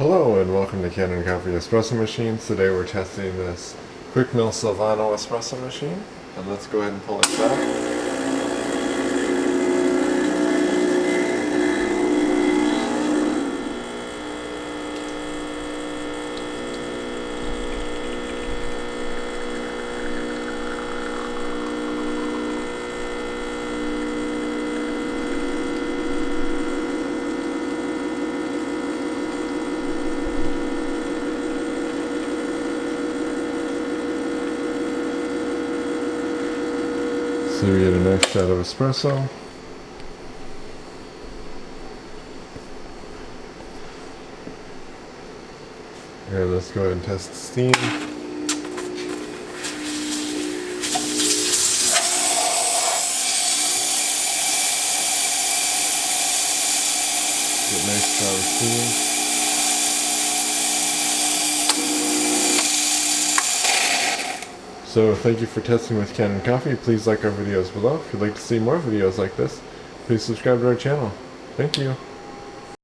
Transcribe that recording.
Hello and welcome to Canon Coffee Espresso Machines. Today we're testing this Quickmill Silvano espresso machine, and let's go ahead and pull it out. So we get a nice shot of espresso. Here, let's go ahead and test the steam. Get nice strong steam. So thank you for testing with Canon Coffee. Please like our videos below. If you'd like to see more videos like this, please subscribe to our channel. Thank you.